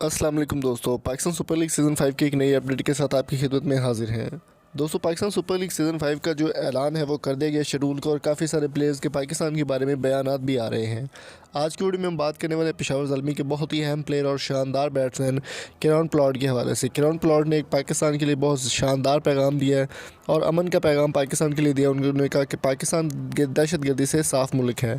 अस्सलाम वालेकुम दोस्तों, पाकिस्तान सुपर लीग सीज़न 5 की एक नई अपडेट के साथ आपकी खिदमत में हाजिर हैं। दोस्तों, पाकिस्तान सुपर लीग सीज़न 5 का जो ऐलान है वो कर दिया गया शेड्यूल को, और काफ़ी सारे प्लेयर्स के पाकिस्तान के बारे में बयानात भी आ रहे हैं। आज की वीडियो में हम बात करने वाले पेशावर ज़ल्मी के बहुत ही अहम प्लेयर और शानदार बैट्समैन किरण पोलार्ड के हवाले से। किरण पोलार्ड ने एक पाकिस्तान के लिए बहुत शानदार पैगाम दिया है और अमन का पैगाम पाकिस्तान के लिए दिया। उन्होंने कहा कि पाकिस्तान दहशतगर्दी से साफ़ मुल्क है।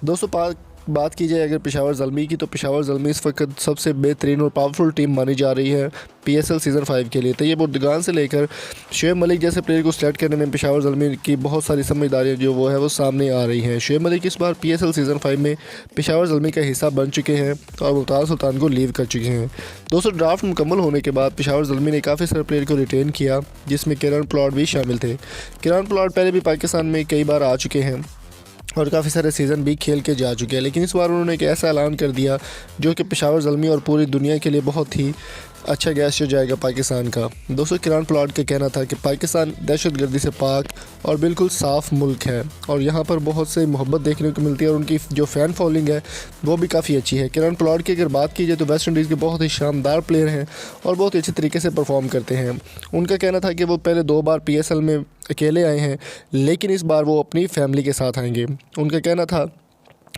दोस्तों, बात की जाए अगर पेशावर ज़ल्मी की, तो पेशावर ज़ल्मी इस वक्त सबसे बेहतरीन और पावरफुल टीम मानी जा रही है PSL सीज़न 5 के लिए। तो ये बुर्दगान से लेकर शुएब मलिक जैसे प्लेयर को सिलेक्ट करने में पेशावर ज़ल्मी की बहुत सारी समझदारियाँ जो वो सामने आ रही हैं। शुएब मलिक इस बार PSL सीज़न 5 में पेशावर ज़ल्मी का हिस्सा बन चुके हैं और मुमताज़ सुल्तान को लीव कर चुके हैं। दोस्तों, ड्राफ्ट मुकम्मल होने के बाद पेशावर ज़ल्मी ने काफ़ी सारे प्लेयर को रिटेन किया, जिसमें किरण पोलार्ड भी शामिल थे। किरण पोलार्ड पहले भी पाकिस्तान में कई बार आ चुके हैं और काफ़ी सारे सीज़न भी खेल के जा चुके हैं, लेकिन इस बार उन्होंने एक ऐसा ऐलान कर दिया जो कि पेशावर ज़ल्मी और पूरी दुनिया के लिए बहुत ही अच्छा गैस जाएगा पाकिस्तान का। दोस्तों, किरण पोलार्ड का कहना था कि पाकिस्तान दहशतगर्दी से पाक और बिल्कुल साफ़ मुल्क है और यहाँ पर बहुत से मोहब्बत देखने को मिलती है और उनकी जो फ़ैन फॉलोइंग है वो भी काफ़ी अच्छी है। किरण पोलार्ड की अगर बात की जाए तो वेस्ट इंडीज़ के बहुत ही शानदार प्लेयर हैं और बहुत ही अच्छे तरीके से परफॉर्म करते हैं। उनका कहना था कि वो पहले 2 बार PSL में अकेले आए हैं, लेकिन इस बार वो अपनी फैमिली के साथ आएंगे। उनका कहना था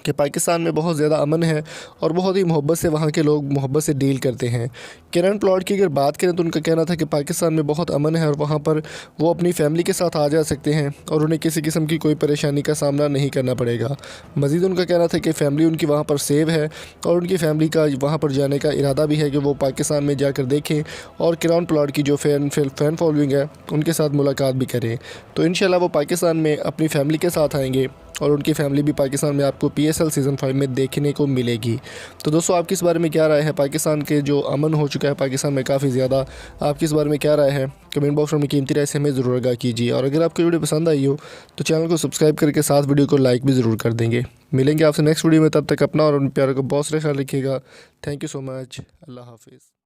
कि पाकिस्तान में बहुत ज़्यादा अमन है और बहुत ही मोहब्बत से वहाँ के लोग मोहब्बत से डील करते हैं। किरण पोलार्ड की अगर बात करें तो उनका कहना था कि पाकिस्तान में बहुत अमन है और वहाँ पर वो अपनी फैमिली के साथ आ जा सकते हैं और उन्हें किसी किस्म की कोई परेशानी का सामना नहीं करना पड़ेगा। मज़ीद उनका कहना था कि फ़ैमिली उनकी वहाँ पर सेव है और उनकी फ़ैमिली का वहाँ पर जाने का इरादा भी है कि वो पाकिस्तान में जाकर देखें और किरण पोलार्ड की जो फ़ैन फॉलोइंग है उनके साथ मुलाकात भी करें। तो इंशाल्लाह वो पाकिस्तान में अपनी फ़ैमिली के साथ आएँगे और उनकी फैमिली भी पाकिस्तान में आपको PSL सीज़न 5 में देखने को मिलेगी। तो दोस्तों, आपकी इस बारे में क्या राय है? पाकिस्तान के जो अमन हो चुका है पाकिस्तान में काफ़ी ज़्यादा, आपकी इस बारे में क्या राय है? कमेंट बॉक्स में कीमती राय से हमें ज़रूर आगाह कीजिए, और अगर आपको वीडियो पसंद आई हो तो चैनल को सब्सक्राइब करके साथ वीडियो को लाइक भी ज़रूर कर देंगे। मिलेंगे आपसे नेक्स्ट वीडियो में, तब तक अपना और अपने प्यारों का बहुत सारा ख्याल रखिएगा। Thank you so much. अल्लाह हाफिज़।